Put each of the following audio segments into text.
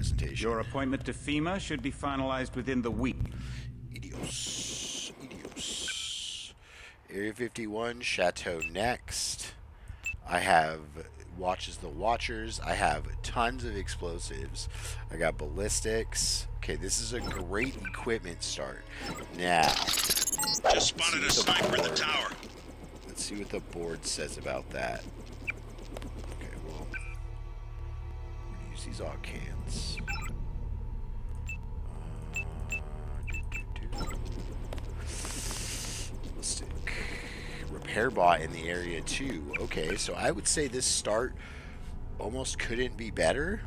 presentation. Your appointment to FEMA should be finalized within the week. Idios. Area 51, Chateau next. I have Watches the Watchers. I have tons of explosives. I got ballistics. Okay, this is a great equipment start. Now, just spotted a sniper in the tower. Let's see what the board says about that. Okay, well, we're gonna use these AUG cans. Ballistic. Repair bot in the area too. Okay, so I would say this start almost couldn't be better.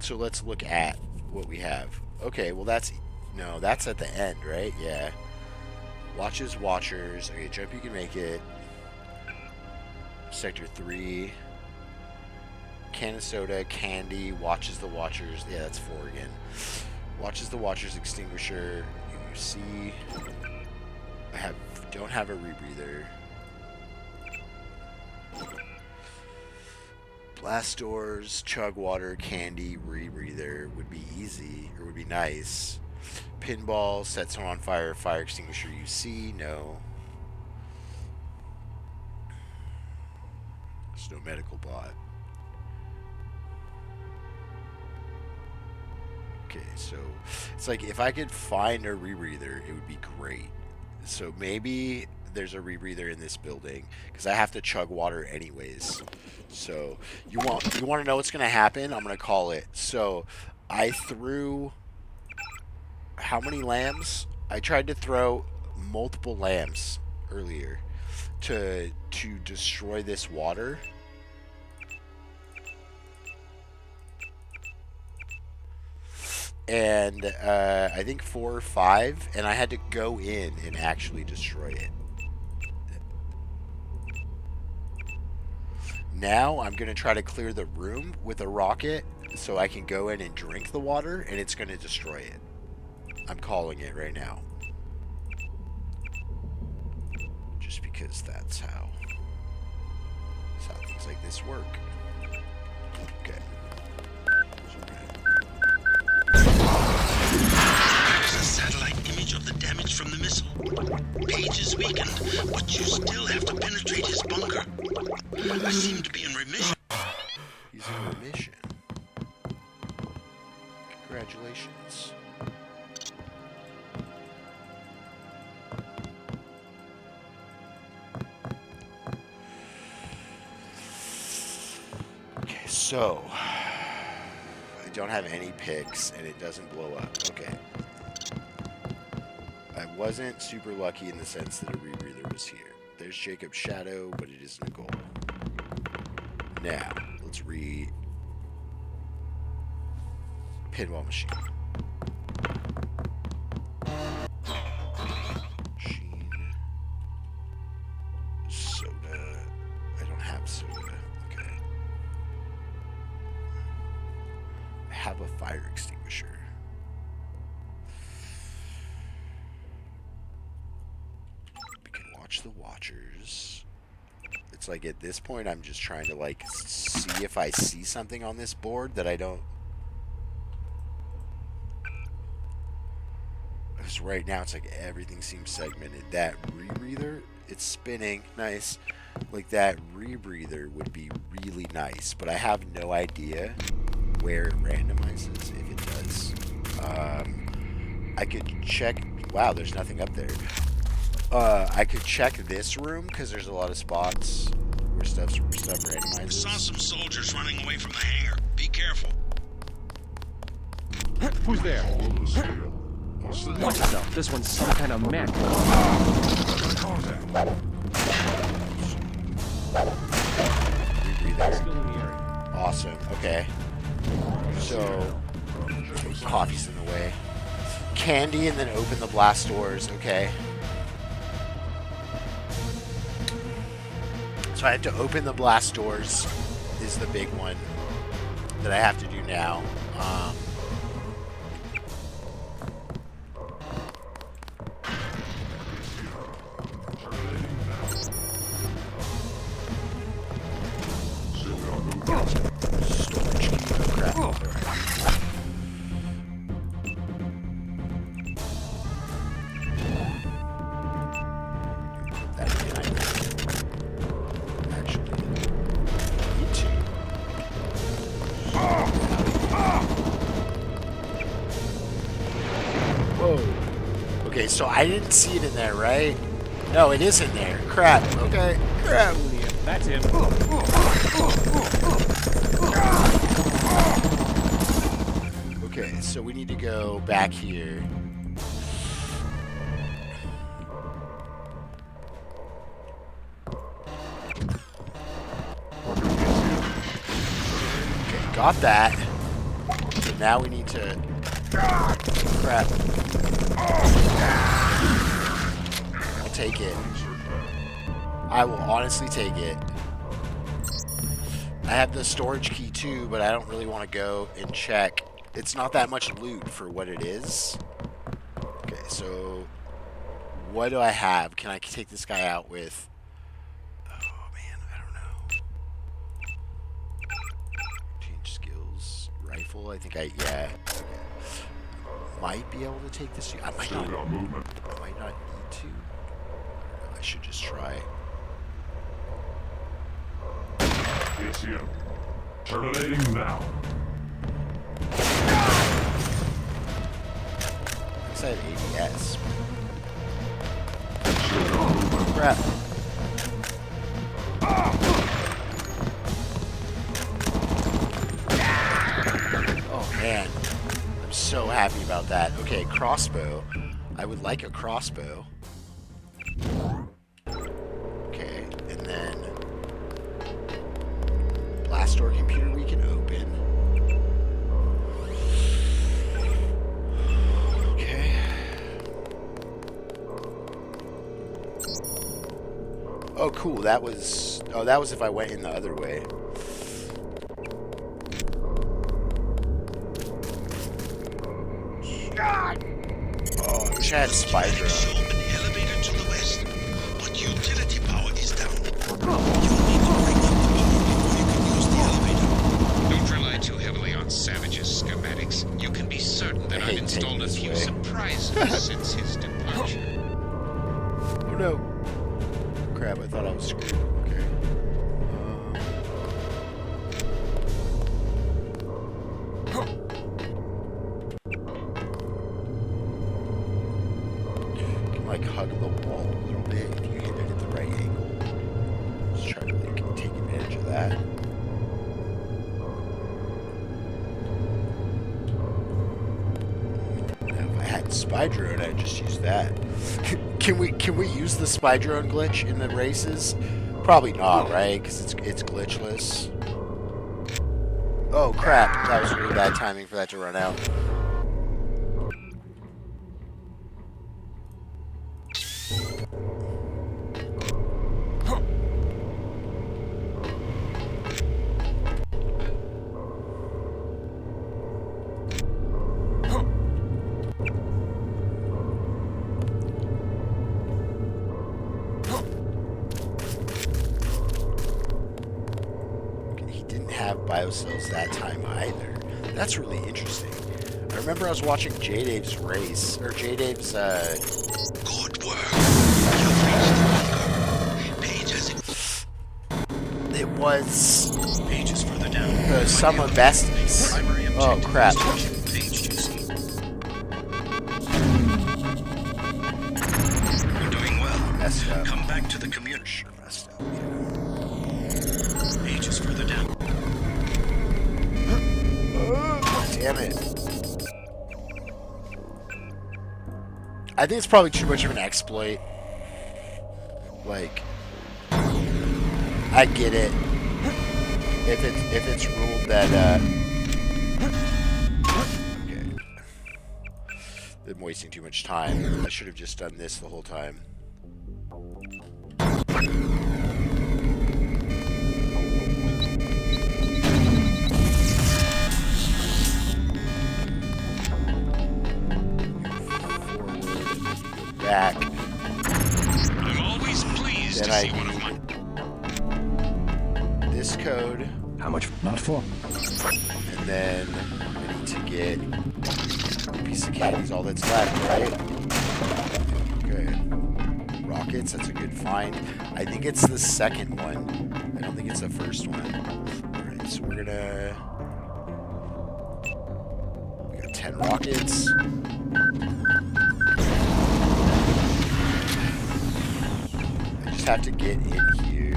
So let's look at what we have. Okay, well that's at the end, right? Yeah. Watches Watchers. Okay, jump you can make it. Sector 3. Can of soda, candy, Watches the Watchers. Yeah, that's 4 again. Watches the Watchers extinguisher. You see, don't have a rebreather. Blast doors, chug water, candy, rebreather would be easy, or would be nice. Pinball, set someone on fire, fire extinguisher, you see, no. There's no medical bot. Okay, so it's like if I could find a rebreather, it would be great. So maybe there's a rebreather in this building because I have to chug water anyways. So you want to know what's gonna happen? I'm gonna call it. So I threw how many lambs? I tried to throw multiple lambs earlier to destroy this water. And I think 4 or 5, and I had to go in and actually destroy it. Now I'm going to try to clear the room with a rocket so I can go in and drink the water, and it's going to destroy it. I'm calling it right now. Just because that's how things like this work. Okay. There's a satellite image of the damage from the missile. Page is weakened, but you still have to penetrate his bunker. I seem to be in remission. He's in remission. Congratulations. Okay, so I don't have any picks and it doesn't blow up. Okay. I wasn't super lucky in the sense that a rebreather was here. There's Jacob's shadow, but it isn't a goal. Now, let's read pinball machine. Machine. Soda. I don't have soda. Okay. I have a fire extinguisher. We can watch the Watchers. It's like at this point I'm just trying to like see if I see something on this board that I don't. Because right now it's like everything seems segmented. That rebreather, it's spinning, nice. Like that rebreather would be really nice, but I have no idea where it randomizes, if it does. I could check. Wow, there's nothing up there. I could check this room because there's a lot of spots where stuff randomizes. Saw some soldiers running away from the hangar. Be careful. Who's there? Watch yourself. This one's some kind of mech. Awesome. Okay. So coffee's in the way. Candy and then open the blast doors. Okay. So I have to open the blast doors is the big one that I have to do now. Storage key. Crap. so I didn't see it in there, right? No, it is in there. Crap. Okay. Crap. That's him. Okay, so we need to go back here. Okay, got that. So now we need to... Crap. I'll take it. I will honestly take it. I have the storage key too, but I don't really want to go and check. It's not that much loot for what it is. Okay, so what do I have? Can I take this guy out with... Oh man, I don't know. Change skills. Rifle, I think yeah. Okay. Might be able to take this. I might not need to. I should just try. It's him. Terminating now. I said ABS. Crap. Oh man. I'm so happy about that. Okay, crossbow. I would like a crossbow. Okay, and then blast door computer we can open. Okay. Oh cool, that was if I went in the other way. Oh, I wish I had Spydra. Show an elevator to the west, but utility power is down. You need to bring up the power before you can use the elevator. Don't rely too heavily on Savage's schematics. You can be certain that I've installed a few surprises since his departure. Oh no. Crap, I thought I was screwed. Okay. You can like hug the wall a little bit if you hit it at the right angle. Just try to like take advantage of that. Now if I had spy drone, I'd just use that. Can we use the spy drone glitch in the races? Probably not, right? Because it's glitchless. Oh crap! That was really bad timing for that to run out. Biocells that time either. That's really interesting. I remember I was watching J-Dave's race, or J-Dave's, Good work. You've reached the bunker. Page has it. It was... Pages further down. The Sum of Besties. Oh, crap. Page 2C. You're doing well. Messed up. Come back to the commuter. Sure messed up, Pages further down. Damn it. I think it's probably too much of an exploit. Like, I get it. If it's ruled that okay. Been wasting too much time. I should have just done this the whole time. Back. I'm always pleased Then to I see one of my... this code, How much? Not for. and then I need to get a piece of candy's all that's left, right? Okay. Rockets, that's a good find. I think it's the second one. I don't think it's the first one. Alright, so we're gonna... We got 10 rockets. just have to get in here.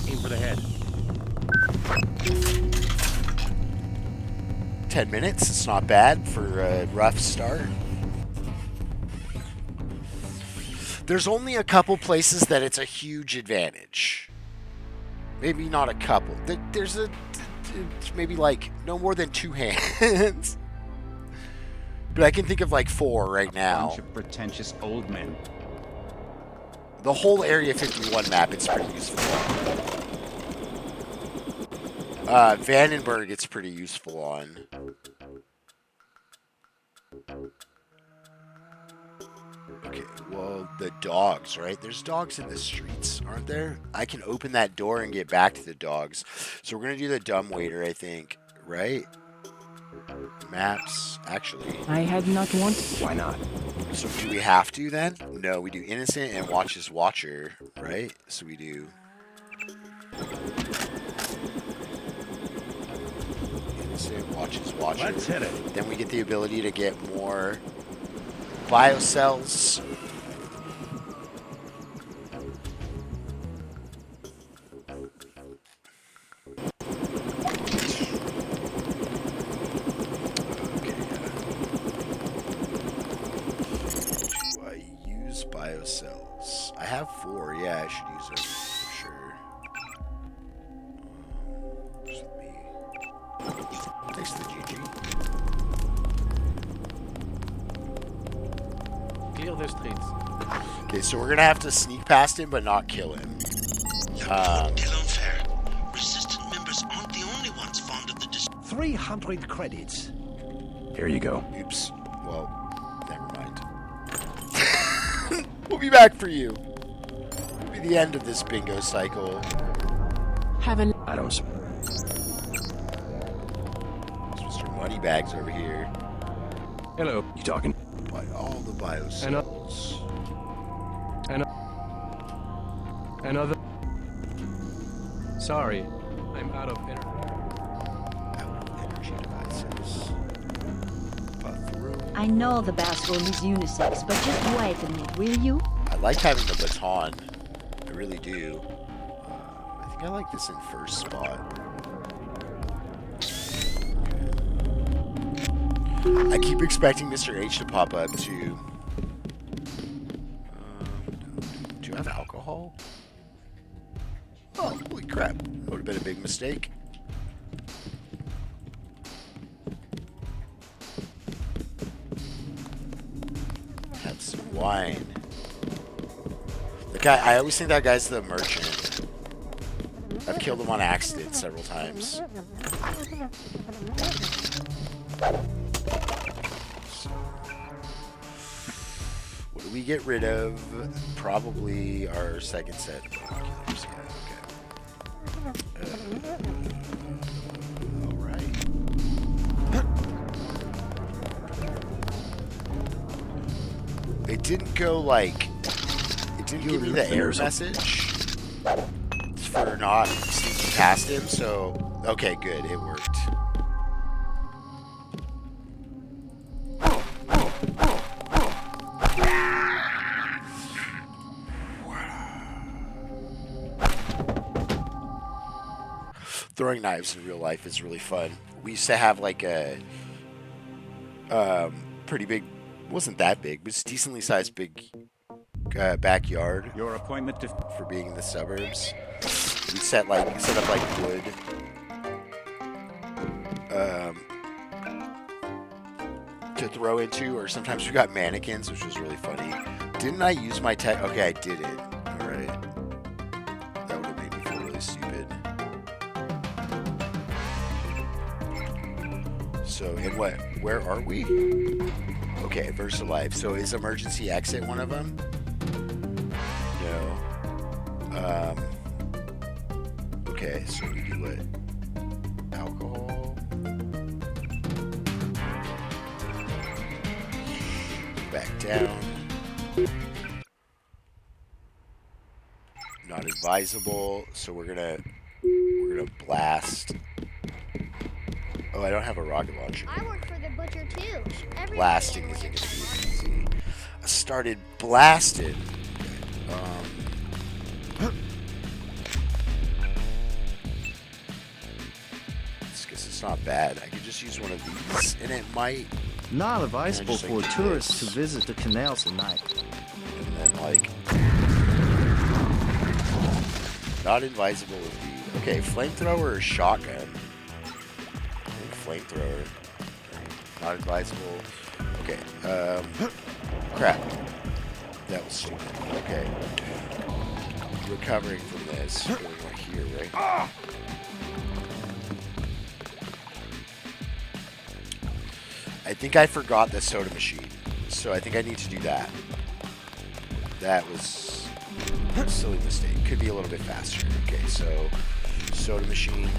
Aim for the head. 10 minutes, it's not bad for a rough start. There's only a couple places that it's a huge advantage. Maybe not a couple. There's maybe like no more than 2 hands. But I can think of like 4 right now. Bunch of pretentious old men. The whole Area 51 map, it's pretty useful. Vandenberg, it's pretty useful on. Okay, well, the dogs, right? There's dogs in the streets, aren't there? I can open that door and get back to the dogs. So we're going to do the dumbwaiter, I think, right? Maps, actually. I had not wanted. Why not? So do we have to then? No, we do innocent and watches watcher, right? So we do innocent watches watcher. Let's hit it. Then we get the ability to get more biocells. Biocells. I have 4. Yeah, I should use them for sure. Just me. Thanks to the GG. Clear the streets. Okay, so we're gonna have to sneak past him, but not kill him. Still unfair. Resistant members aren't the only ones fond of the 300 credits. Here you go. Oops. Well, never mind. We'll be back for you. It'll be the end of this bingo cycle. I don't. There's Mr. Moneybags over here. Hello. You talking? Buy all the biocells. Another. Sorry, I'm out of energy. Out of energy devices. I know the bathroom is unisex, but just wait a minute, will you? I like having the baton. I really do. I think I like this in first spot. I keep expecting Mr. H to pop up too. Do you have alcohol? Oh, holy crap. That would have been a big mistake. Have some wine. The guy, I always think that guy's the merchant. I've killed him on accident several times. What do we get rid of? Probably our second set of binoculars. Yeah, okay. Alright. It didn't go like... It didn't give me the error message for not sneaking past him, so... Okay, good. It worked. Throwing knives in real life is really fun. We used to have like a pretty big, wasn't that big, but it's decently sized big backyard. Your appointment to for being in the suburbs. We set up like wood to throw into, or sometimes we got mannequins, which was really funny. Didn't I use my tech? Okay, I did it. All right. That would have made me feel really stupid. So, and what? Where are we? Okay, VersaLife. So, is emergency exit one of them? No. Okay, so we do what? Alcohol. Back down. Not advisable. So we're gonna blast. Oh, I don't have a rocket launcher. I work for the butcher too. Every Blasting day isn't I going work. to be easy. started blasting. It's not bad. I could just use one of these, and it might. Not advisable just, for like, tourists this. to visit the canals at night. And then, like, not advisable would be okay. Flamethrower or shotgun? I think flamethrower. Not advisable. Okay. Crap. That was stupid. Okay. Recovering from this. We're going here, right? I think I forgot the soda machine, so I think I need to do that. That was a silly mistake. Could be a little bit faster. Okay, so soda machine.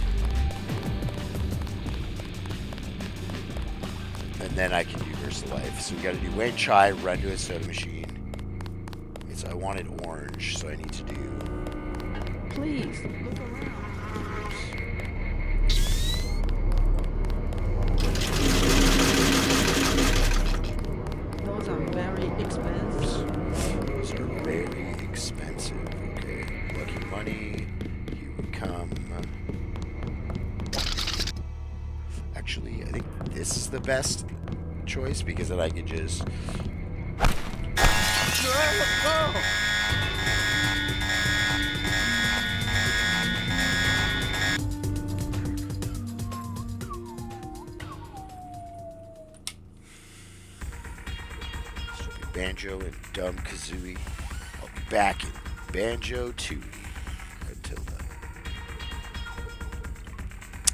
And then I can do Versa Life. So we gotta do Wayne Chai, run to a soda machine. I wanted orange, so I need to do. Please, look around. Those are very expensive. Those are very expensive. Okay. Lucky money. Here we come. Actually, I think this is the best choice because then I can just. Banjo and Dumb Kazooie. I'll be back in Banjo 2. Until then.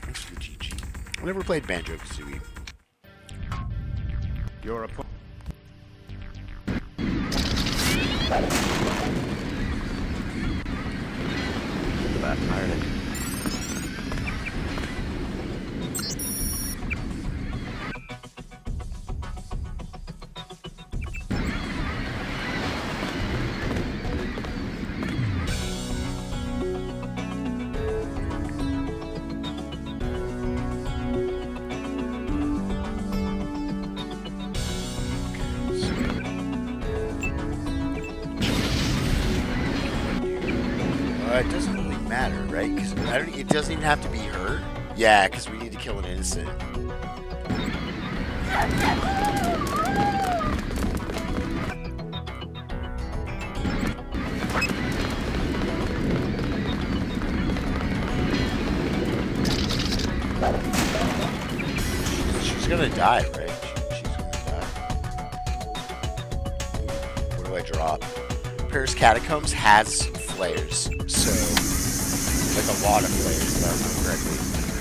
Thanks for the GG. I never played Banjo Kazooie. Your appointment. The bat fired it. It doesn't really matter, right? Because it doesn't even have to be her. Yeah, because we need to kill an innocent. She's gonna die, right? She's gonna die. What do I drop? Paris Catacombs has flares, so like a lot of flares, if I remember correctly.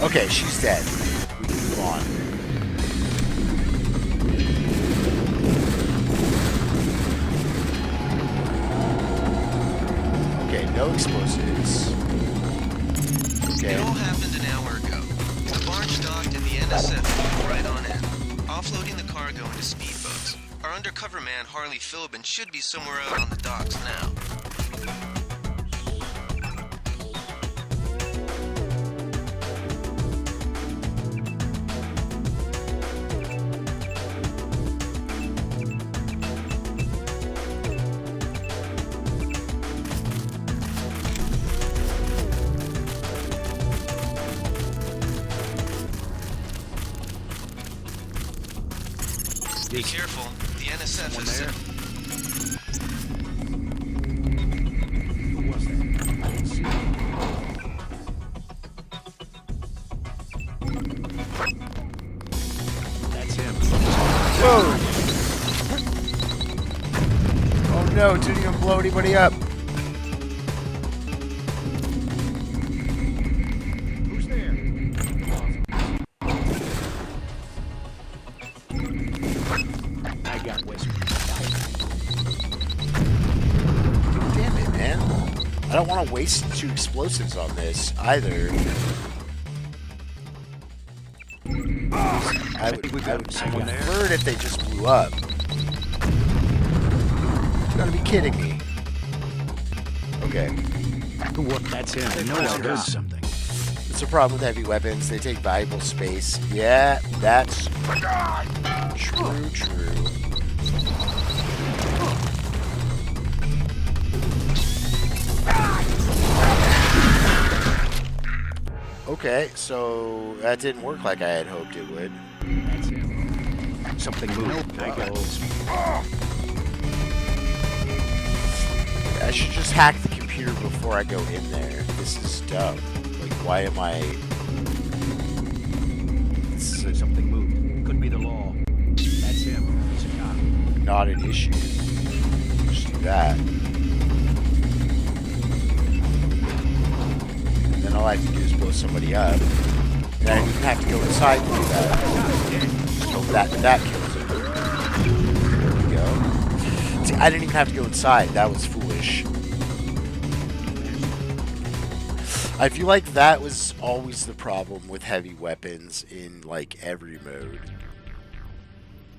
Okay, she's dead. We can move on. Okay, no explosives. Okay. It all happened an hour ago. The barge docked and the NSF moved right on in, offloading the cargo into speedboats. Our undercover man, Harley Philbin, should be somewhere out on the docks now. Be careful. The NSF is there. Who was that? I didn't see him. That's him. Whoa! Oh no, didn't even blow anybody up. Who's there? I got Whisper. Damn it, man. I don't want to waste 2 explosives on this either. I would prefer it if they just blew up. You gotta be kidding me. Okay. That's him. I know I heard something. It's a problem with heavy weapons. They take valuable space. Yeah, that's true. Okay, so that didn't work like I had hoped it would. That's him. Something moved. I got this. I should just hack the computer before I go in there. This is dumb. Like, why am I... Something moved. Could be the law. That's him. He's a cop. Not an issue. Just do that. And then all I have to do is blow somebody up. And I don't even have to go inside to do that. Just hope that kills him. There we go. See, I didn't even have to go inside. That was foolish. I feel like that was always the problem with heavy weapons in, like, every mode.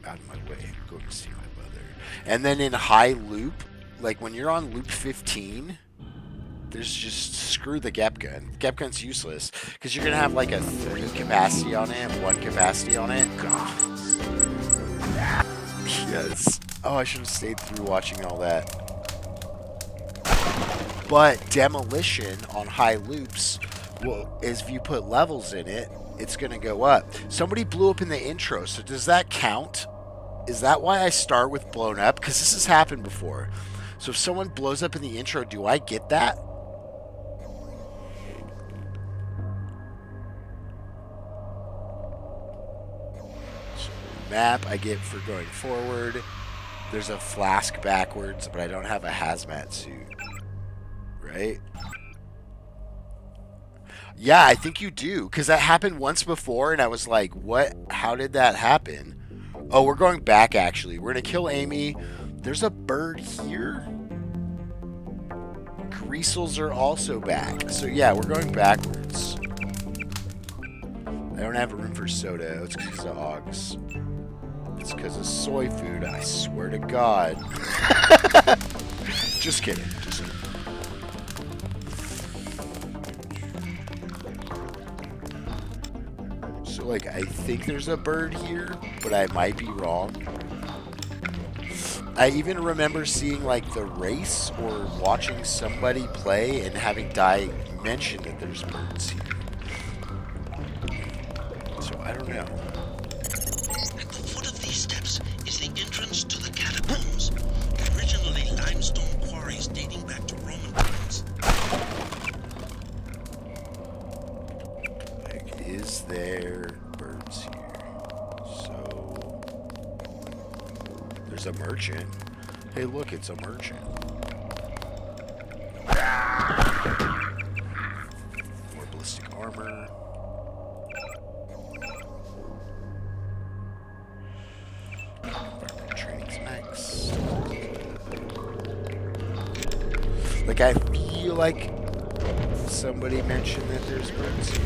Out of my way. I'm going to see my mother. And then in high loop, like, when you're on loop 15, there's just, screw the Gep gun. Gep gun's useless. Because you're going to have, like, a 3 capacity on it, 1 capacity on it. God. Yes. Oh, I should have stayed through watching all that. But demolition on high loops, well, if you put levels in it, it's going to go up. Somebody blew up in the intro, so does that count? Is that why I start with blown up? Because this has happened before. So if someone blows up in the intro, do I get that? So map I get for going forward. There's a flask backwards, but I don't have a hazmat suit. Right? Yeah, I think you do, because that happened once before, and I was like, what? How did that happen? Oh, we're going back, actually. We're going to kill Amy. There's a bird here. Greasels are also back. So, yeah, we're going backwards. I don't have room for soda. It's because of Augs. It's because of soy food, I swear to God. Just kidding. Just kidding. So, like, I think there's a bird here, but I might be wrong. I even remember seeing, like, the race or watching somebody play and having Di mention that there's birds here. So, I don't know. At the foot of these steps is the entrance to the catacombs, originally limestone quarries dating back to Roman times. Like, is there birds here? So, there's a merchant. Hey, look, it's a merchant. More ballistic armor. Environmental training's next. Like, I feel like somebody mentioned that there's birds here.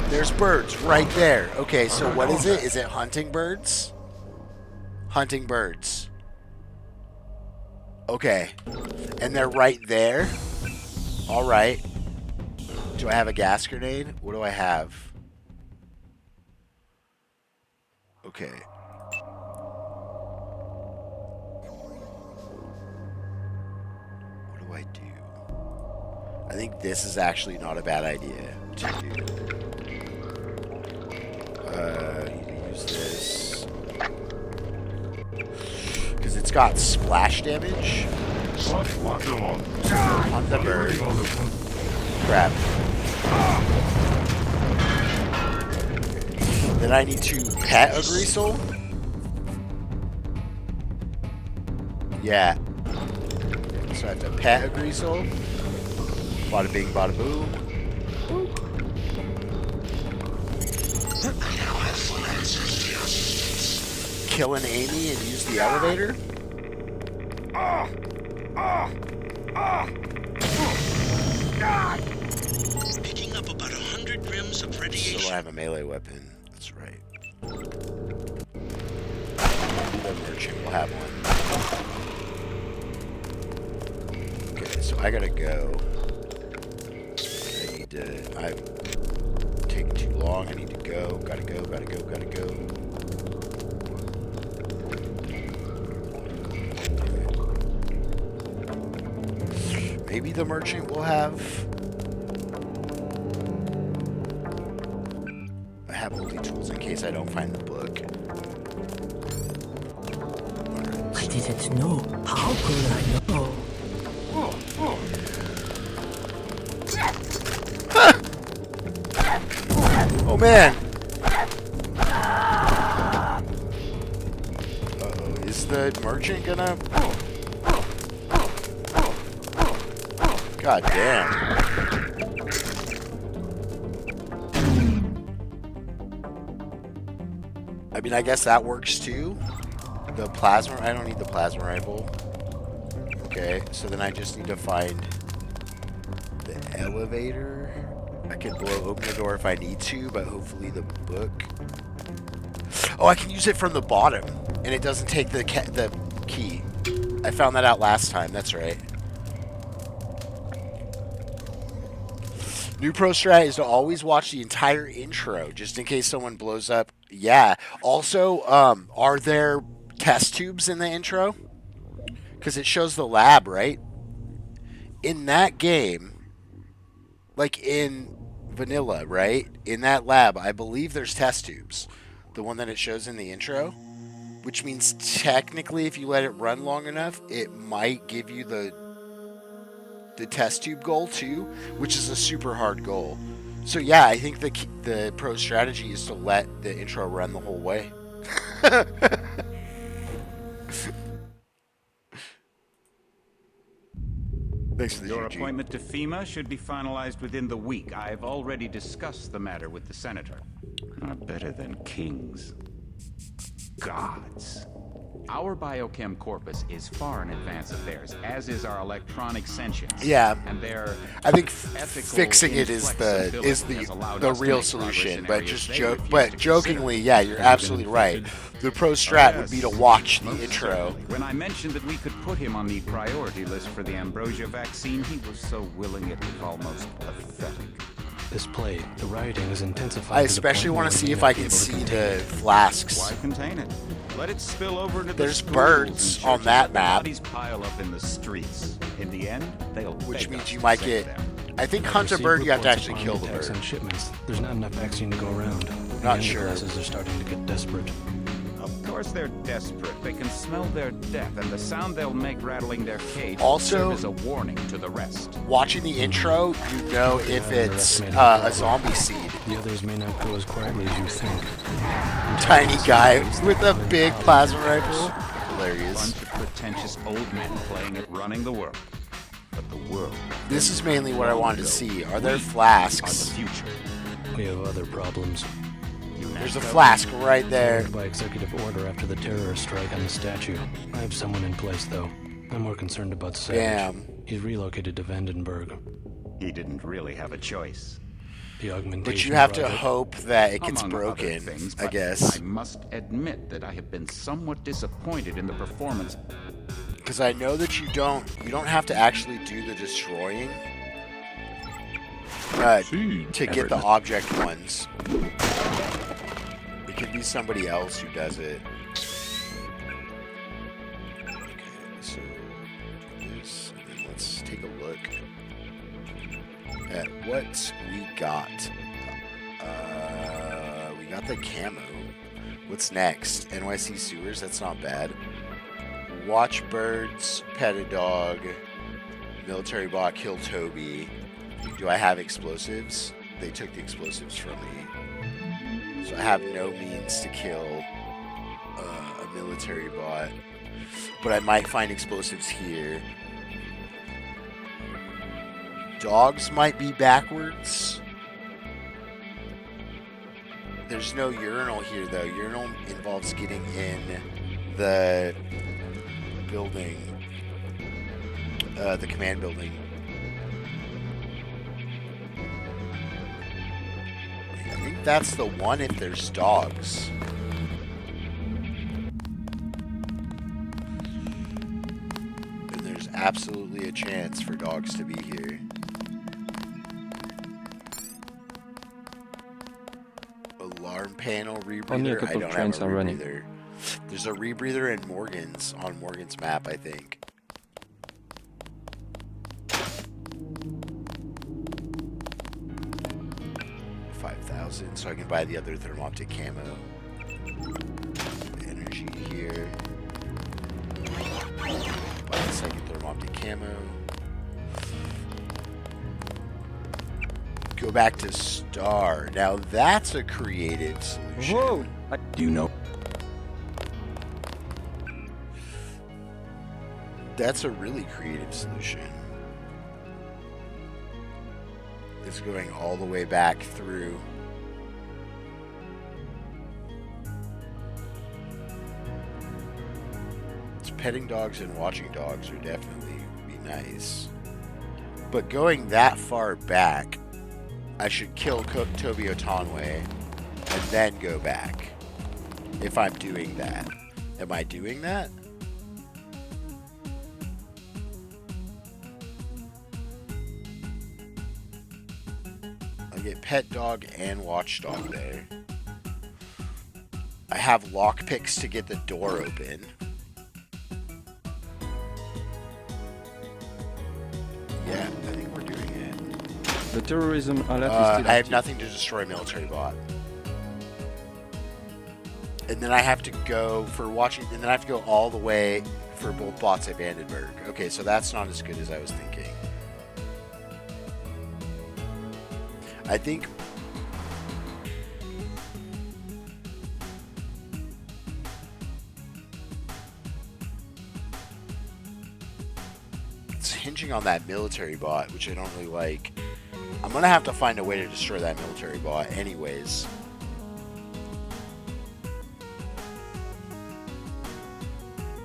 There's birds right there. Okay, so what is it? Is it hunting birds? Hunting birds. Okay. And they're right there? Alright. Do I have a gas grenade? What do I have? Okay. What do I do? I think this is actually not a bad idea to do. I need to use this. Because it's got splash damage on the bird. Crap. Then I need to pet a greasel. Yeah. So I have to pet a greasel. Bada bing, bada boom. Kill an Amy and use the elevator? Picking up about 100 rims of radiation. Still don't have a melee weapon. That's right. The merchant will have one. Okay, so I gotta go. I'm taking too long. I need to go. Gotta go, gotta go, gotta go. Maybe the merchant will have have multi-tools in case I don't find the book. I didn't know. How could I know? Oh man! Is the merchant gonna... God damn. I mean, I guess that works too. The plasma... I don't need the plasma rifle. Okay, so then I just need to find the elevator. I can open the door if I need to, but hopefully the book... Oh, I can use it from the bottom, and it doesn't take the key. I found that out last time, that's right. New pro strat is to always watch the entire intro, just in case someone blows up. Yeah. Also, are there test tubes in the intro? Because it shows the lab, right? In that game, like in vanilla, right? In that lab, I believe there's test tubes. The one that it shows in the intro. Which means technically, if you let it run long enough, it might give you the test tube goal too, which is a super hard goal. So yeah, I think the pro strategy is to let the intro run the whole way. Thanks for the Your GG. appointment to FEMA should be finalized within the week. I've already discussed the matter with the senator. Better than kings. Gods. Our biochem corpus is far in advance of theirs, as is our electronic sentience. Yeah, and their I think fixing it is the real solution. But just jokingly, yeah, you're absolutely right. The pro strat would be to watch the intro. When I mentioned that we could put him on the priority list for the ambrosia vaccine, he was so willing it was almost pathetic. This plague, the rioting is intensified. I especially want to see if I can see the flasks. Why contain it? Let it spill over into There's the birds on that map. Bodies pile up in the streets. In the end, they'll which means you might get... I think hunt a bird, you have to actually kill the bird. Shipments. There's not enough vaccine to go around. Not sure. The are starting to get desperate. Of course they're desperate. They can smell their death, and the sound they'll make rattling their cage also is a warning to the rest. Watching the intro, you know if it's a zombie seed. The others may not go as quietly as you think. Tiny guy with a big plasma rifle. Hilarious. Bunch of pretentious old men playing at running the world. But the world. This is mainly what I wanted to see. Are there flasks? The future. We have other problems. There's a flask right there. By executive order after the terrorist strike on the statue. I have someone in place, though. I'm more concerned about Savage. Damn. He's relocated to Vandenberg. He didn't really have a choice. The augmentation but you have to project. hope that it gets Among broken, things, I guess. I must admit that I have been somewhat disappointed in the performance. Because I know that you don't have to actually do the destroying to get the object ones. It could be somebody else who does it. Okay, so do this, and then let's take a look at what we got. We got the camo. What's next? NYC sewers, that's not bad. Watch birds, pet a dog, military bot, kill Toby. Do I have explosives? They took the explosives from me. So I have no means to kill a military bot. But I might find explosives here. Dogs might be backwards. There's no urinal here, though. Urinal involves getting in the building, the command building. I think that's the one if there's dogs. And there's absolutely a chance for dogs to be here. Alarm panel rebreather. Only a couple I don't of trains have a are running. rebreather. There's a rebreather in Morgan's on Morgan's map, I think. 1,000 so I can buy the other thermoptic camo. Energy here. Buy the second thermoptic camo. Go back to Star. Now that's a creative solution. Whoa! Do you know? That's a really creative solution. It's going all the way back through. It's petting dogs and watching dogs are definitely be nice. But going that far back, I should kill Toby Otanwe and then go back. If I'm doing that. Am I doing that? I get pet dog and watchdog there. I have lockpicks to get the door open. Yeah, I think we're doing it. The terrorism alert is still active. I have nothing to destroy military bot. And then I have to go for watching, and then I have to go all the way for both bots at Vandenberg. Okay, so that's not as good as I was thinking. I think it's hinging on that military bot, which I don't really like. I'm gonna have to find a way to destroy that military bot anyways.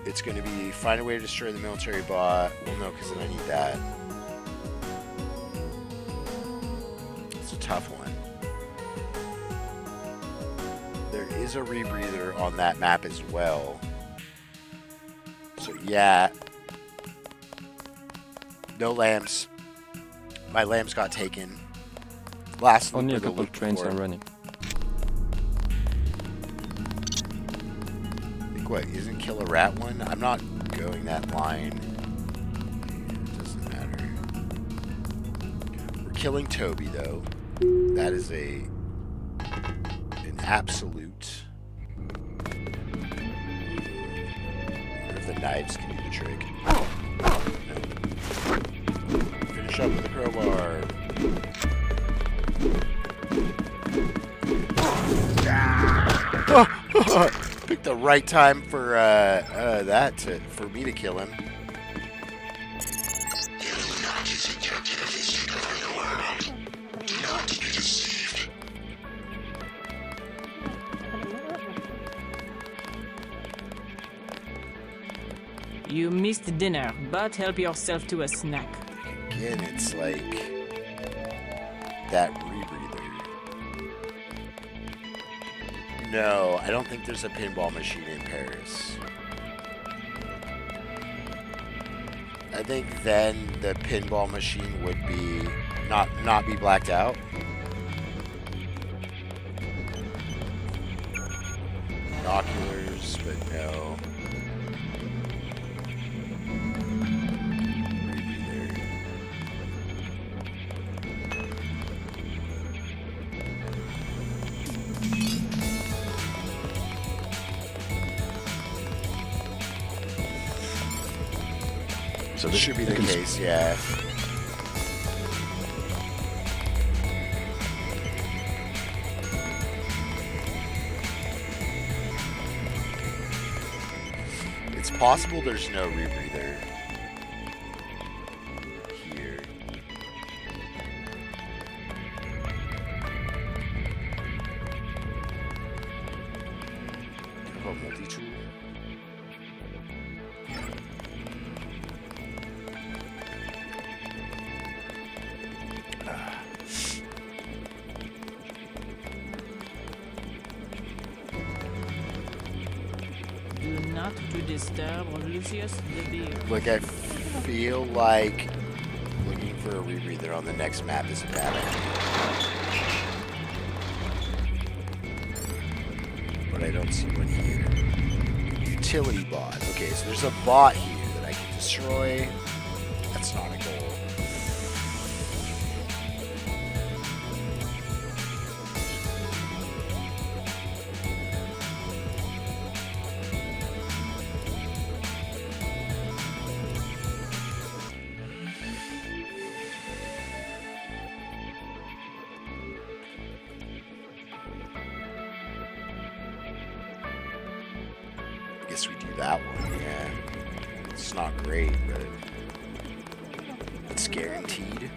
It's going to be find a way to destroy the military bot. Well, no, because then I need that. It's a tough one. There is a rebreather on that map as well. So, yeah. No lambs. My lambs got taken. Last Only a couple of trains are running. What, isn't kill a rat one? I'm not going that line. It doesn't matter. We're killing Toby though. That is an absolute. I wonder if the knives can do the trick. No. Finish up with the crowbar. Oh! Picked the right time for for me to kill him. You missed dinner, but help yourself to a snack. Again, it's like that rebreather. No, I don't think there's a pinball machine in Paris. I think then the pinball machine would be not be blacked out. Binoculars, but no. So this should be the case, yeah. It's possible there's no rebreather here. Do you have a multi-tool? Not to disturb Lucius the Beer. Like, I feel like looking for a rebreather on the next map is a bad idea. But I don't see one here. Utility bot. Okay, so there's a bot here that I can destroy. That's not a goal. guess we do that one, yeah. It's not great, but it's guaranteed.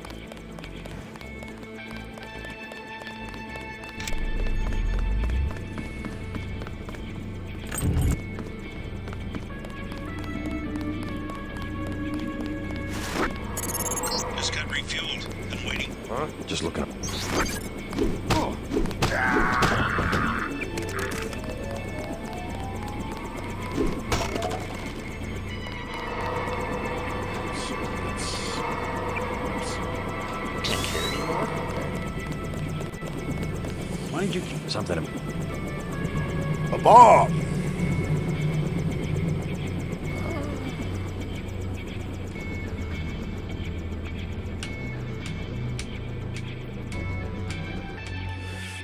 Just got refueled. Been waiting. Huh? Just looking up. Can't carry anymore? Why did you keep something? A bomb!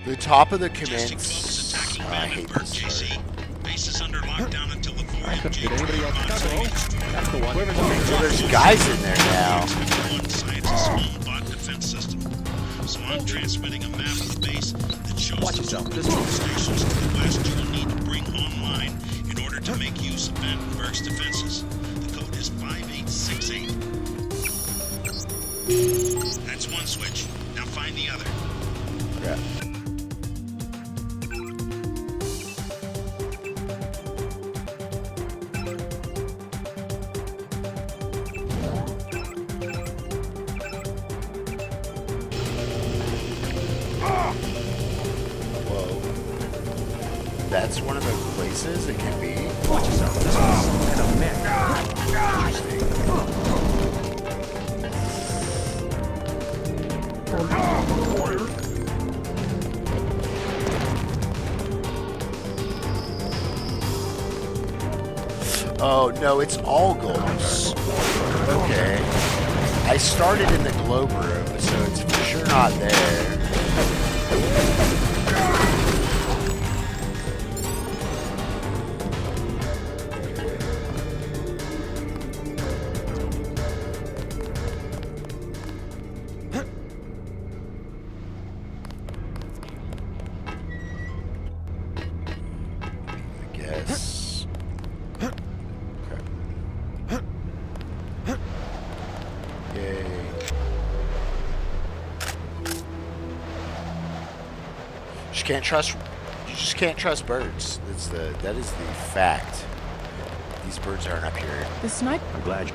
The top of the commence. Oh, I hate this part. Base is under lockdown until the Did anybody else? That's the one. So there's guys in there now. Scientist's own bot defense system. So I'm transmitting a map of the base that shows Watch the yourself. control stations to the west you will need to bring online in order to make use of Vandenberg's defenses. The code is 5868. That's one switch. Now find the other. Crap. Whoa. That's one of the places it can be. Watch yourself. This is in a mess. Oh, no, it's all goals. Okay. I started in the globe room, so it's for sure not there. I guess. Yay. You just can't trust birds. That is the fact. These birds aren't up here. The sniper. I'm glad you.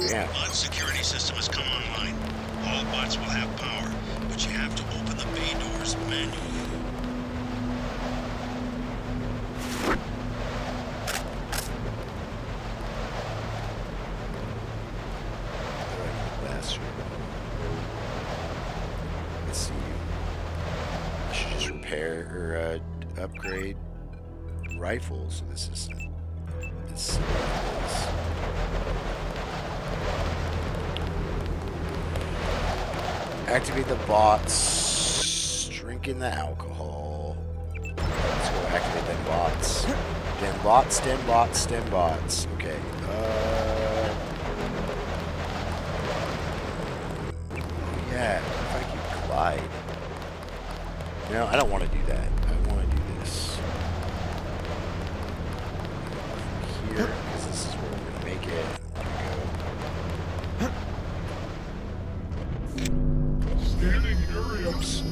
Yeah. Bot security system has come online. All bots will have power, but you have to open the bay doors manually. Bastard. Let's see. I should just repair or upgrade rifles. So this is. Let's see what this. Activate the bots. Drinking the alcohol. Let's go activate them bots. Dem bots, dem bots, dem bots. Okay. Yeah, if I can glide. No, I don't want to do that. I want to do this. Here, because this is where we're going to make it. There we go. Scanning areas.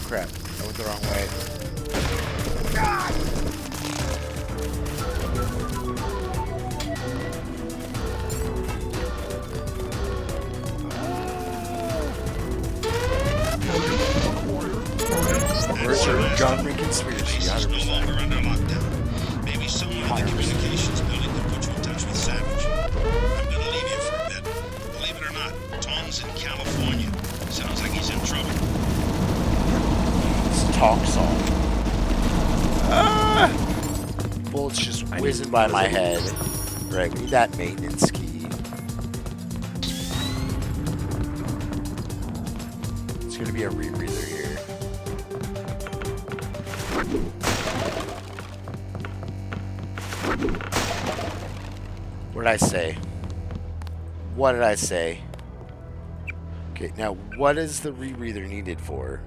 Crap, I went the wrong way. Where's your government conspiracy? Base is no longer under lockdown. Maybe someone in the communications building can put you in touch with Savage. I'm gonna leave you for a bit. Believe it or not, Tom's in California. Sounds like he's in trouble. It's talk song. Bullets just whizzing by my head. Right, we need that maintenance key. It's gonna be a rebreather here. What did I say? What did I say? Okay, now what is the rebreather needed for?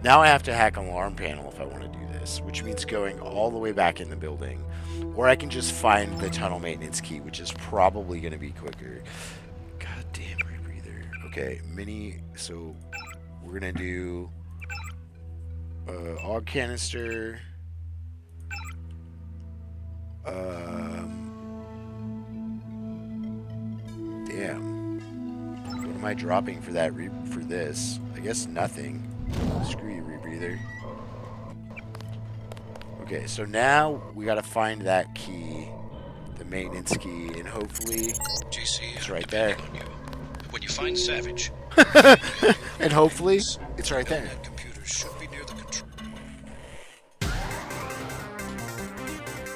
Now I have to hack an alarm panel if I want to do this, which means going all the way back in the building. Or I can just find the tunnel maintenance key, which is probably going to be quicker. God damn rebreather. Okay, so we're going to do AUG canister. Damn. What am I dropping for that for this? I guess nothing. Screw you, rebreather. Okay, so now we gotta find that key, the maintenance key, and hopefully it's right there. When you find Savage, and hopefully it's right there. computers should be near the control.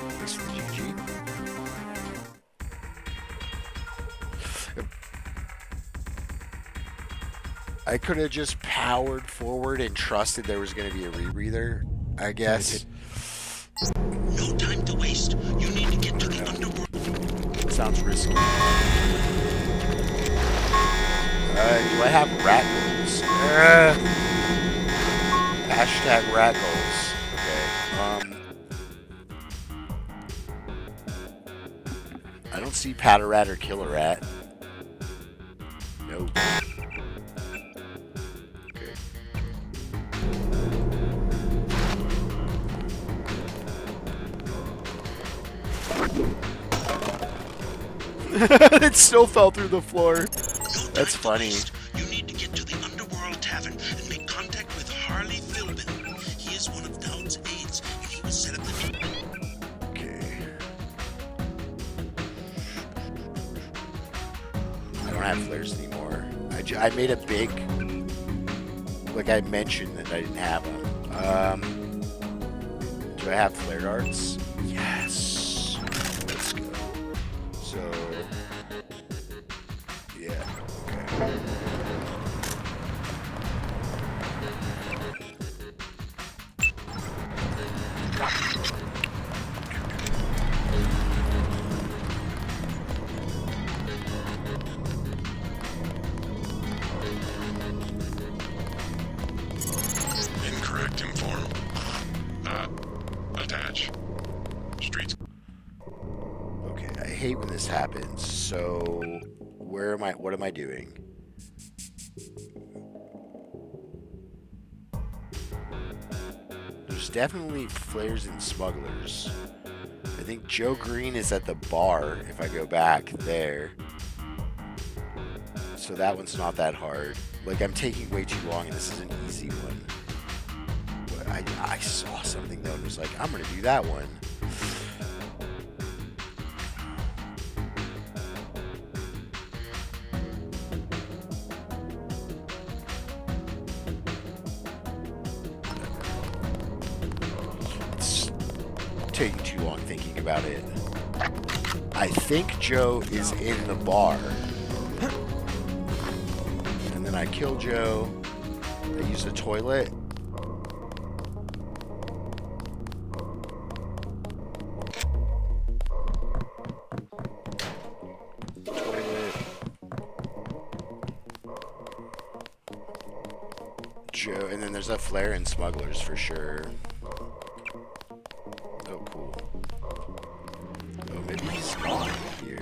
Thanks for the GG. I could have just powered forward and trusted there was going to be a rebreather, I guess. No time to waste. You need to get to the underworld. Sounds risky. Do I have rat goals? Hashtag rat goals. Okay. I don't see pat a rat or kill a rat. Nope. It still fell through the floor. That's funny. You need to get to the Underworld Tavern and make contact with Harley Philbin. He is one of Dowd's aides, and he will set up the meeting. Okay. I don't have flares anymore. I made a big... Like I mentioned that I didn't have them. Do I have flare darts? Yes. Let's go. So... Yeah, okay. Incorrect inform. Attach. Streets. Okay, I hate when this happens. So, where am I? What am I doing? There's definitely flares and smugglers. I think Joe Green is at the bar if I go back there. So that one's not that hard. Like, I'm taking way too long, and this is an easy one. But I saw something, though, and was like, I'm going to do that one. It's taking too long thinking about it. I think Joe is in the bar. And then I kill Joe. I use the toilet. Joe, and then there's a flare and smugglers for sure. Oh, cool. Oh, maybe he's not here.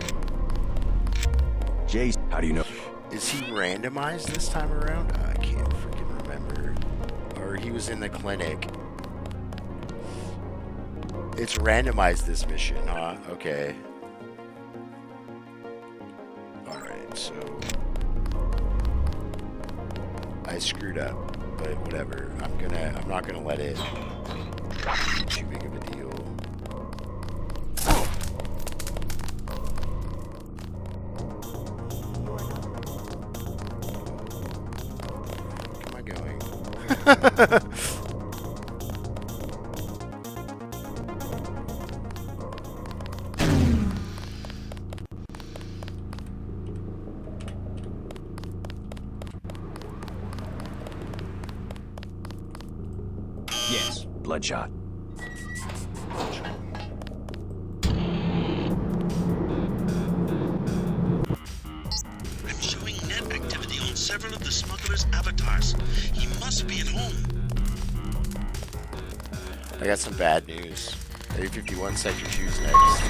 Jace, how do you know? Is he randomized this time around? I can't freaking remember. Or he was in the clinic. It's randomized this mission, huh? Okay. Alright, so... I screwed up, but whatever. I'm not gonna let it be too big of a deal. Yes, bloodshot. I'm showing net activity on several of the smuggler's avatars. He must be at home. I got some bad news. Area 51, Sector 2's next.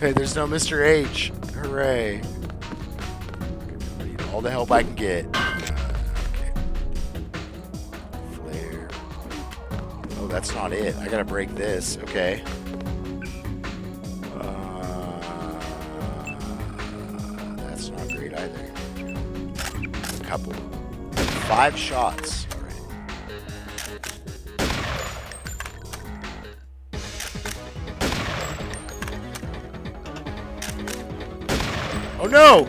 Hey, there's no Mr. H. Hooray. I need all the help I can get. Okay. Flare. Oh, that's not it. I gotta break this. Okay. That's not great either. A couple. 5 shots. Oh no!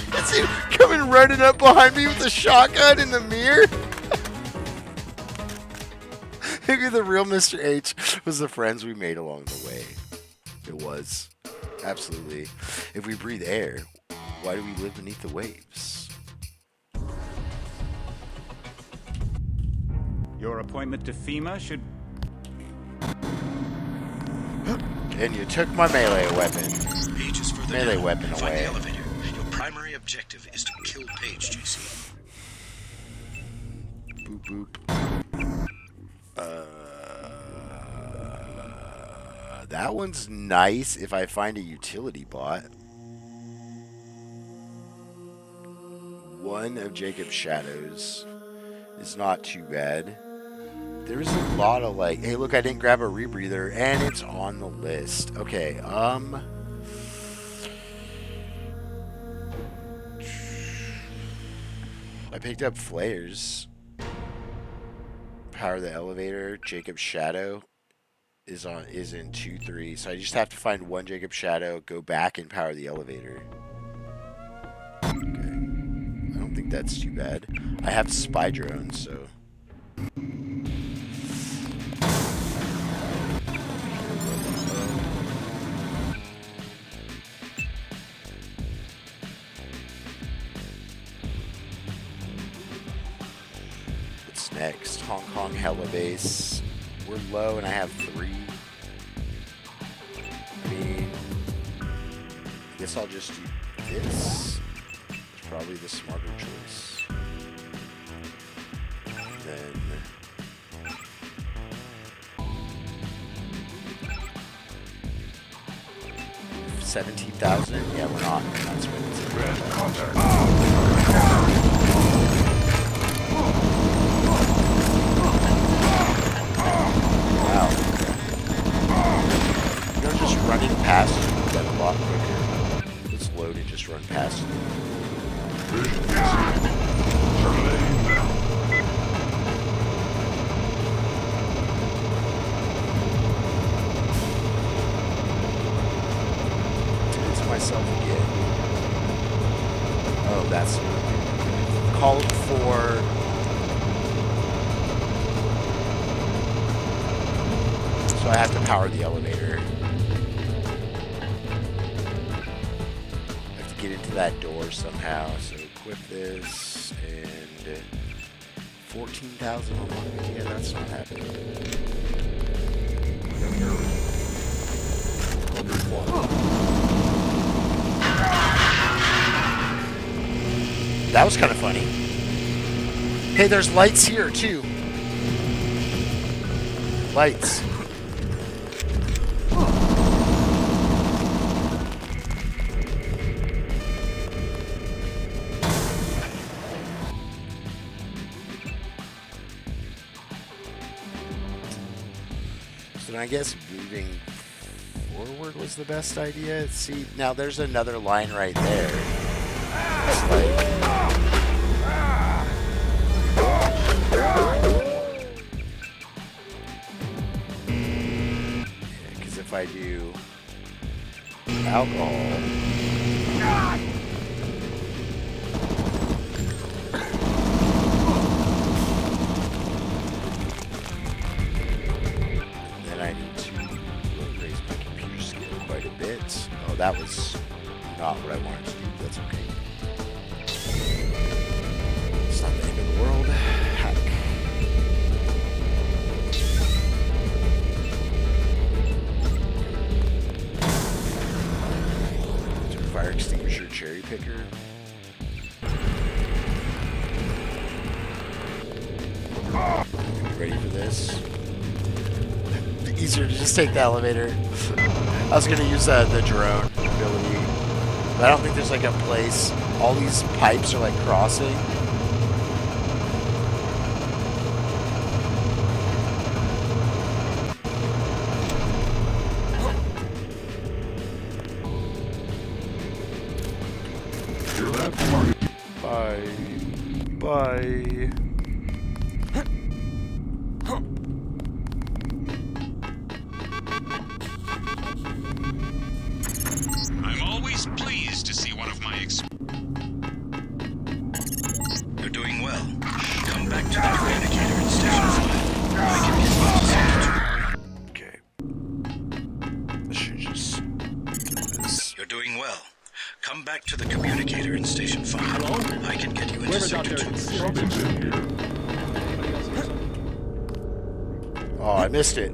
That's him coming running up behind me with a shotgun in the mirror. Maybe the real Mr. H was the friends we made along the way. It was. Absolutely. If we breathe air, why do we live beneath the waves? Your appointment to FEMA should... And you took my melee weapon. Page is further Melee down. weapon Find away. the elevator. Your primary objective is to kill Page, JC. Boop boop. That one's nice if I find a utility bot. One of Jacob's shadows is not too bad. There's a lot of like, hey look, I didn't grab a rebreather and it's on the list. Okay, I picked up flares. Power the elevator. Jacob's shadow is in 2-3. So I just have to find one Jacob's shadow, go back and power the elevator. Okay. I don't think that's too bad. I have spy drones, so what's next? Hong Kong Hella Base. We're low and I have 3. I mean, I guess I'll just do this. It's probably the smarter choice. And then 17,000? Yeah, we're not spending wow. You know, just running past you will get a lot quicker. Let's load and just run past you. It's myself again. Oh, that's called for. So I have to power the elevator. I have to get into that door somehow. So equip this and 14,000 on one. Yeah, that's not happening. That was kind of funny. Hey, there's lights here too. Lights. So I guess moving forward was the best idea. See, now there's another line right there. It's like, because if I do alcohol, then I need to raise my computer skill quite a bit. Oh, that was not what I wanted to do. That's okay. It's not the end of the world. Heck. Fire extinguisher cherry picker. Ready for this? Easier to just take the elevator. I was gonna use the drone ability, but I don't think there's like a place. All these pipes are like crossing. Bye. Bye. I'm always pleased to see one of my You're doing well. Come back to the communicator in Station 5. I can get you to Okay. I should just do this. You're doing well. Come back to the communicator in Station 5. Hello? I can get you into Sector 2. Oh, I missed it.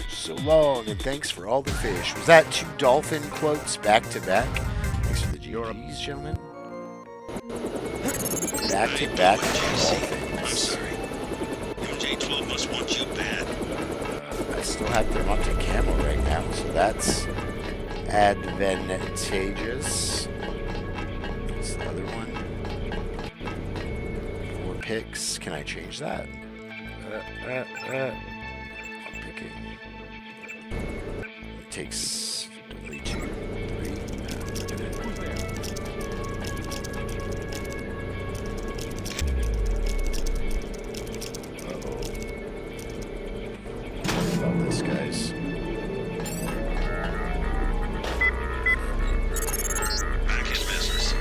So long, and thanks for all the fish. Was that 2 dolphin quotes back to back? Thanks for the GGs, gentlemen. Back to back dolphins. I'm sorry. MJ-12 must want you bad. I still have them up to camo right now, so that's advantageous. What's the other one? 4 picks. Can I change that? I'm picking. It takes only 2, 3. Uh-oh. What about this, guys? Back in business.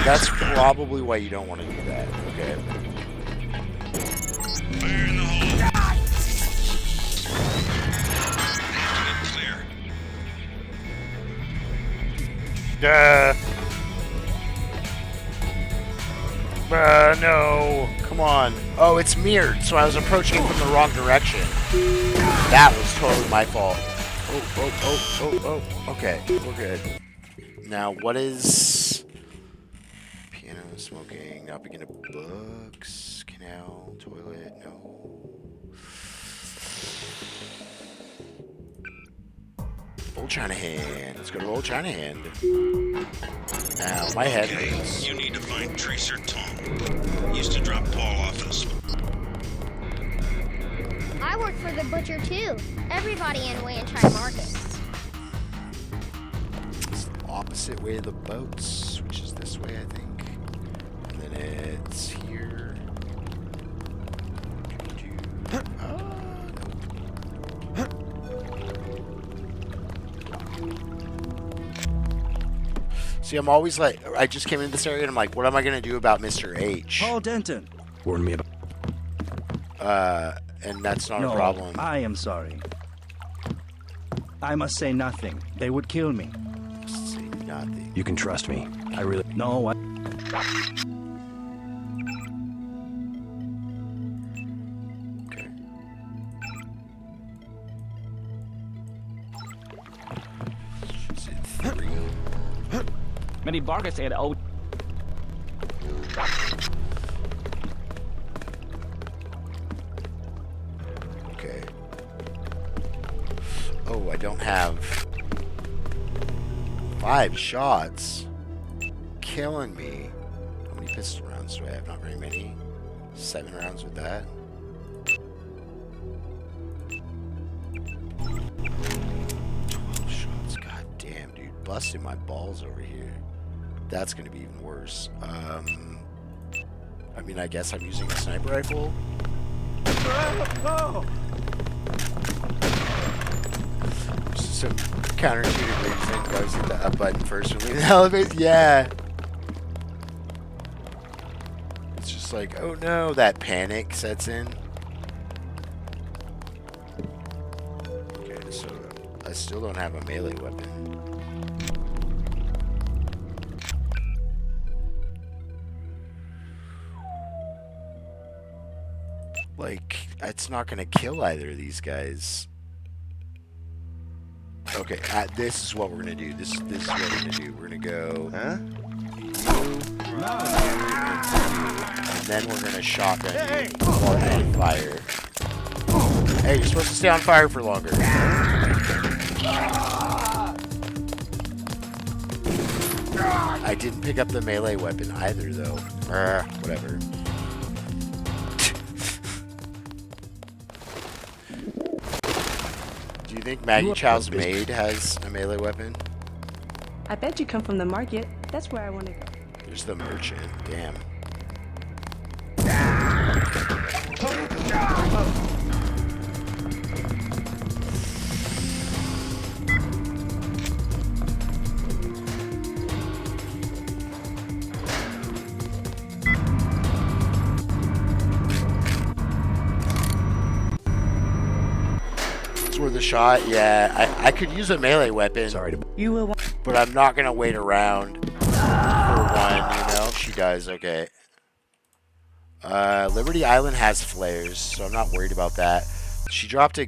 That's probably why you don't want to do that, okay? Fire in the hole. No. Come on. Oh, it's mirrored, so I was approaching it from the wrong direction. That was totally my fault. Oh. Okay, we're good. Now, what is... Piano, smoking, not beginning of books, canal, toilet, no. Old China Hand. Let's go to Old China Hand. Now, my head hurts. You need to find Tracer Tom. Used to drop Paul off in a I work for the butcher too. Everybody in Wanchai Market. It's the opposite way of the boats, which is this way, I think. And then it's here. See, I'm always like, I just came into this area and I'm like, what am I going to do about Mr. H? Paul Denton. Warn me about... And that's not No, a problem. I am sorry. I must say nothing. They would kill me. Say nothing. You can trust me. I really... No, I... Okay. Is it 3? Many bargains at old. Okay. Oh, I don't have 5 shots. Killing me. How many pistol rounds do I have? Not very many. 7 rounds with that. 12 shots. God damn, dude. busting my balls over here. That's gonna be even worse. I mean, I guess I'm using a sniper rifle. Some counterintuitive thing. I always hit the up button first when leaving the elevator. Yeah. It's just like, oh no, that panic sets in. Okay, so I still don't have a melee weapon. Like, it's not gonna kill either of these guys. Okay, this is what we're gonna do. This is what we're gonna do. We're gonna go. Huh? And then we're gonna shotgun you while you're on fire. Hey, you're supposed to stay on fire for longer. I didn't pick up the melee weapon either, though. Whatever. Do you think Maggie Chow's maid has a melee weapon? I bet you come from the market. That's where I want to go. There's the merchant. Damn. Worth a shot. Yeah, I could use a melee weapon. Sorry to. You will. But I'm not gonna wait around for one. You know, if she does. Okay. Liberty Island has flares, so I'm not worried about that. She dropped a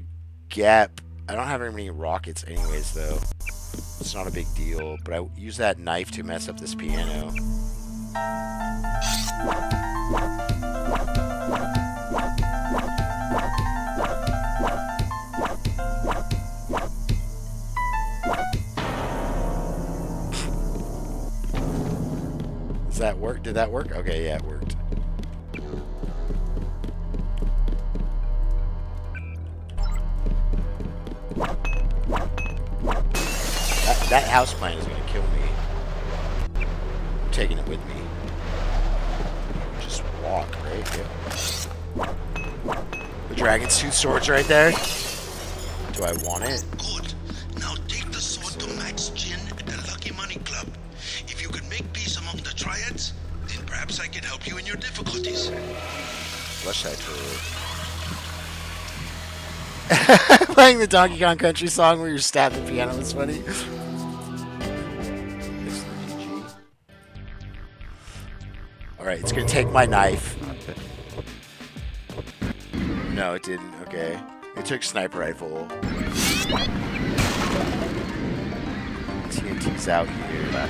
gap. I don't have very many rockets, anyways, though. It's not a big deal. But I use that knife to mess up this piano. Does that work? Did that work? Okay, yeah, it worked. That houseplant is gonna kill me. I'm taking it with me. Just walk, right? Yeah. The dragon's two swords right there. Do I want it? Good. Now take the sword to Max Gin at the Lucky Money Club. If you can make peace among the triads, then perhaps I can help you in your difficulties. Flush that toilet. Playing the Donkey Kong Country song where you're stabbing the piano is funny. Alright, it's gonna take my knife. No, it didn't. Okay. It took sniper rifle. TNT's out here. That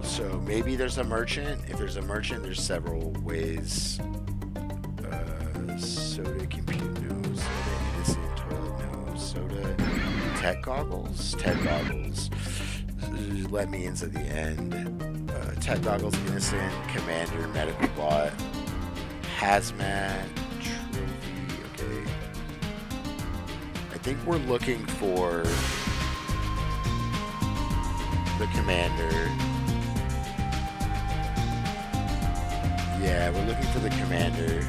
So maybe there's a merchant. If there's a merchant, there's several ways. Soda compute, no. Soda innocent, toilet, no. Soda tech goggles? Tech goggles. Let me into the end. Tech goggles, innocent, commander, medical bot, hazmat, trophy, okay. I think we're looking for the commander. Yeah, we're looking for the commander.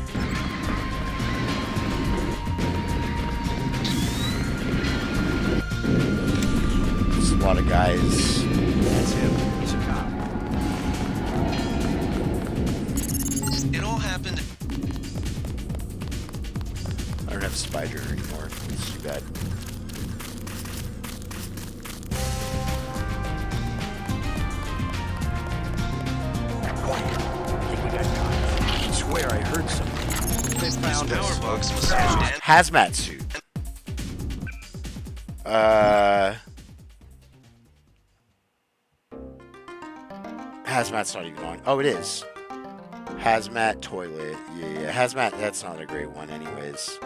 There's a lot of guys. That's him. He's a cop. It all happened. I don't have a spider anymore. It's too bad. I swear I heard something. They found power box was smashed in. Hazmat suit. Hazmat's not even on. Oh, it is. Hazmat toilet. Yeah. Hazmat, that's not a great one anyways.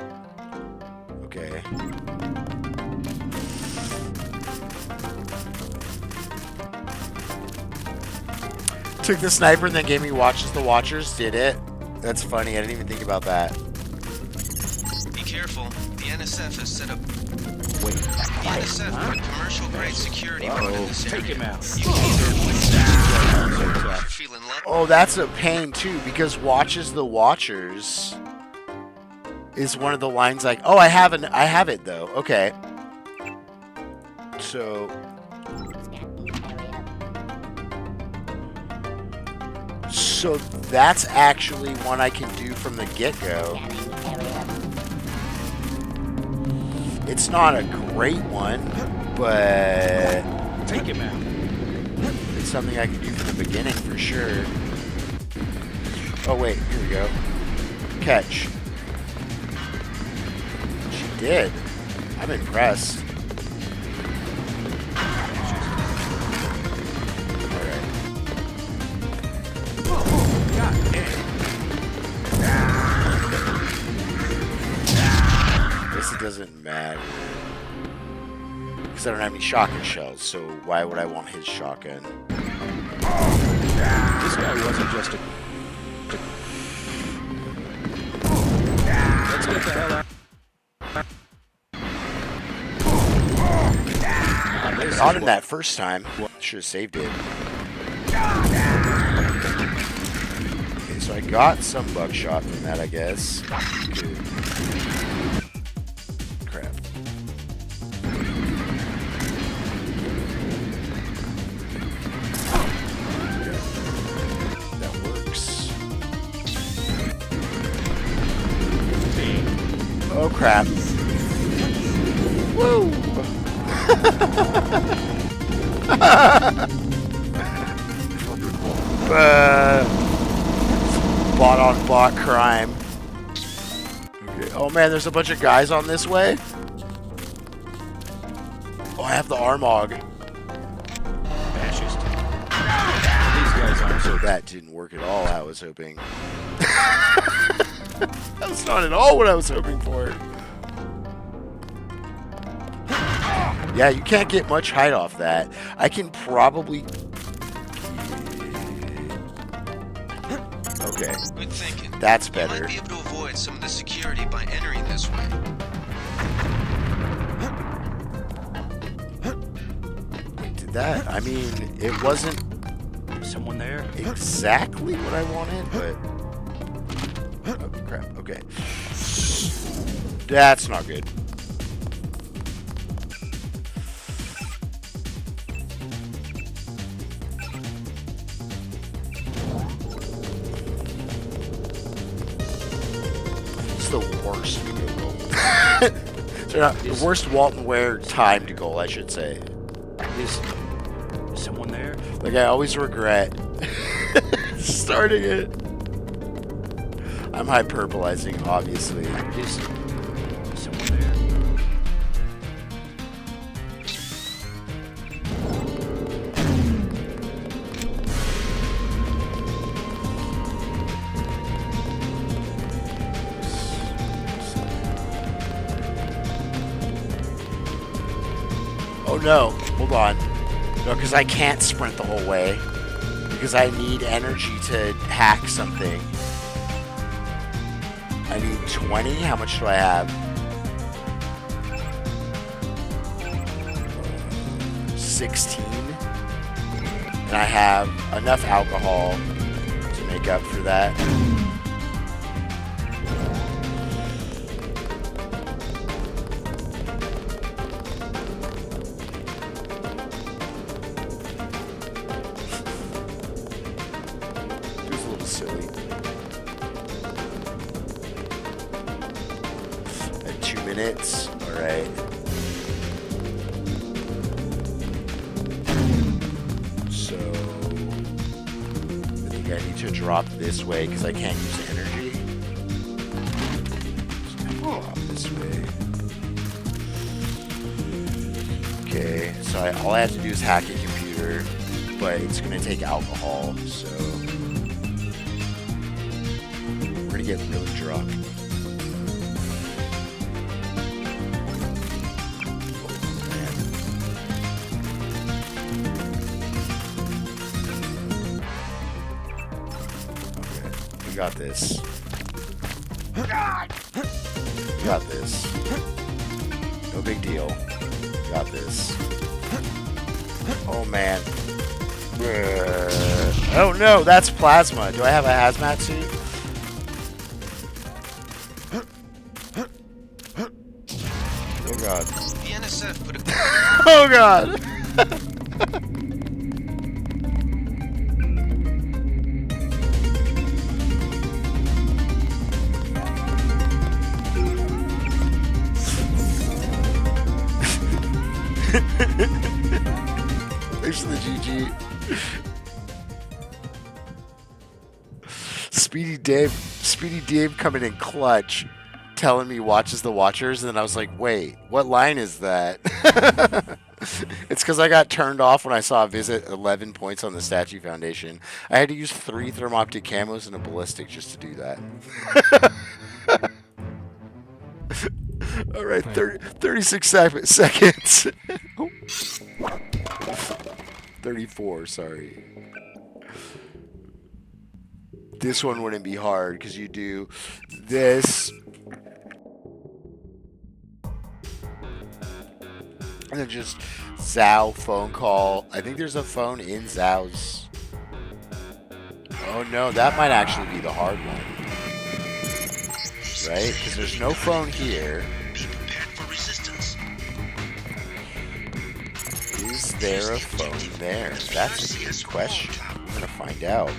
Okay. Took the sniper and then gave me watches the Watchers. Did it? That's funny. I didn't even think about that. Be careful. The NSF has set up. Wait. The NSF put commercial-grade security mode in this area. Take him out. You can either avoid if you're feeling lucky. Oh, that's a pain too, because Watches the Watchers is one of the lines like, oh, I have it though. Okay. So that's actually one I can do from the get-go. It's not a great one, but Take him out. it's something I can do from the beginning for sure. Oh wait, here we go. Catch. She did. I'm impressed. Alright. God damn. Guess it doesn't matter. Because I don't have any shotgun shells, so why would I want his shotgun? This guy wasn't just a... Let's get the hell out. Got him that first time. Should have saved it. Okay, so I got some buckshot from that, I guess. Good. Crap. That works. Oh crap. Woo! Bot on bot crime. Okay. Oh man, there's a bunch of guys on this way. Oh, I have the Armog. Fascist. These guys aren't so... That didn't work at all. I was hoping. That's not at all what I was hoping for. Yeah, you can't get much height off that. I can probably... Okay. Good thinking. That's You better. might be able to avoid some of the security by entering this way. Did that? I mean, it wasn't Someone there? exactly what I wanted, but... Oh, crap. Okay. That's not good. It's the worst video goal. So not, the worst WaltonWare timed goal, I should say. Is someone there? Like, I always regret starting it. I'm hyperbolizing, obviously. Is someone there? Oh no, hold on. No, because I can't sprint the whole way. Because I need energy to hack something. I need 20? How much do I have? 16. And I have enough alcohol to make up for that. It was a little silly. At 2 minutes. Alright. So I think I need to drop this way because I can't use energy. So I drop this way. Okay, so all I have to do is hack a computer, but it's gonna take alcohol, so we're gonna get really drunk. got this. Got this. No big deal. Got this. Oh man. Oh no, that's plasma. Do I have a hazmat suit? Oh god. The NSF put a... Oh god. Thanks for the GG. Speedy Dave coming in clutch, telling me watches the Watchers, and then I was like, wait, what line is that? It's because I got turned off when I saw a visit 11 points on the Statue Foundation. I had to use 3 thermoptic camos and a ballistic just to do that. All right, 36 seconds. 34, sorry. This one wouldn't be hard because you do this. And then just Zhao phone call. I think there's a phone in Zhao's. Oh no, that might actually be the hard one. Right? Because there's no phone here. Is there a phone there? That's a good question. We're going to find out.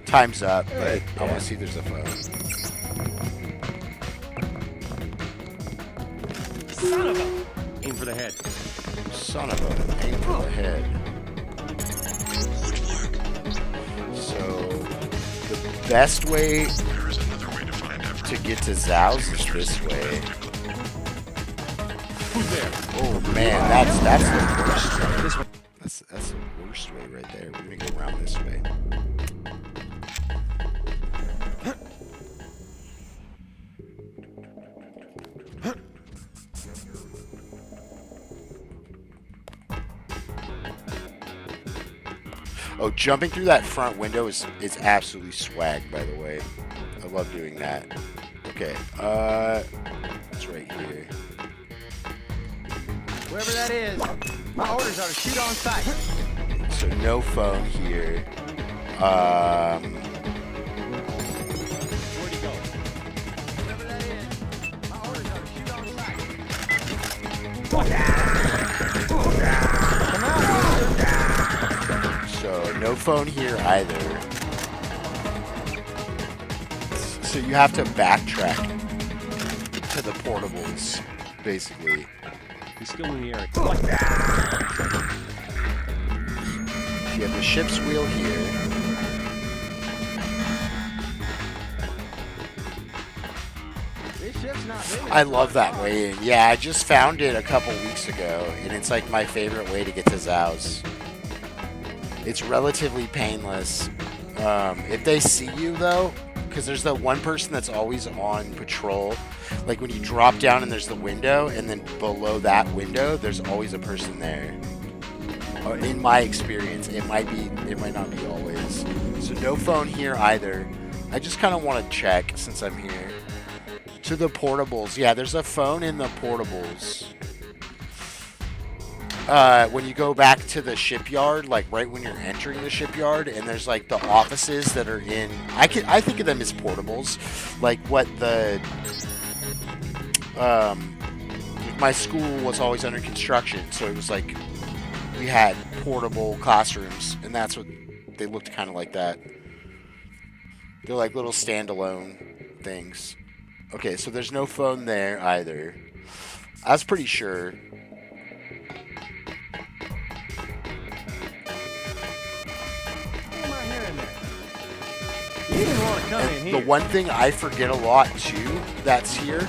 Time's up, but I want to see if there's a phone. Son of a... Aim for the head. Son of a... Aim for the head. So, the best way to get to Zhao's is this way. Who's there? Oh man, that's the worst way. That's the worst way right there. We're gonna go around this way. Oh, jumping through that front window is absolutely swag, by the way. I love doing that. Okay, it's right here. Whoever that is, my orders are to shoot on sight. So no phone here. Where'd he go? Whoever that is, my orders are to shoot on sight. Come on, So no phone here either. So you have to backtrack to the portables, basically. He's still in the area. You have the ship's wheel here. This ship's not moving. I love that way in. Yeah, I just found it a couple weeks ago, and it's like my favorite way to get to Zhao's. It's relatively painless. If they see you, though, because there's the one person that's always on patrol. Like when you drop down and there's the window, and then below that window, there's always a person there. In my experience, it might not be always. So no phone here either. I just kind of want to check since I'm here. To the portables. Yeah, there's a phone in the portables. When you go back to the shipyard, like right when you're entering the shipyard, and there's like the offices that are in. I think of them as portables, like what the. My school was always under construction, so it was like we had portable classrooms, and that's what they looked kind of like that. They're like little standalone things. Okay, so there's no phone there either. I was pretty sure. You didn't want to come in here. The one thing I forget a lot too that's here.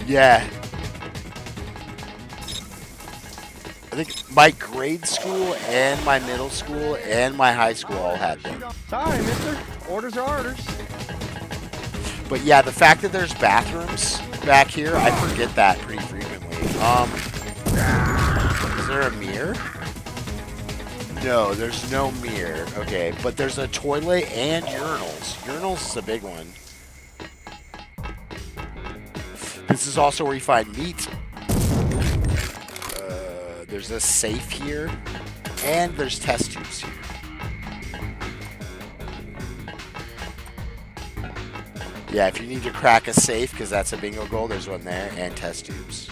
Yeah. I think my grade school and my middle school and my high school all had them. Sorry, mister. Orders are orders. But yeah, the fact that there's bathrooms back here, I forget that pretty frequently. Is there a mirror? No, there's no mirror. Okay, but there's a toilet and urinals. Urinals is a big one. This is also where you find meat. There's a safe here, and there's test tubes here. Yeah, if you need to crack a safe, because that's a bingo goal, there's one there, and test tubes.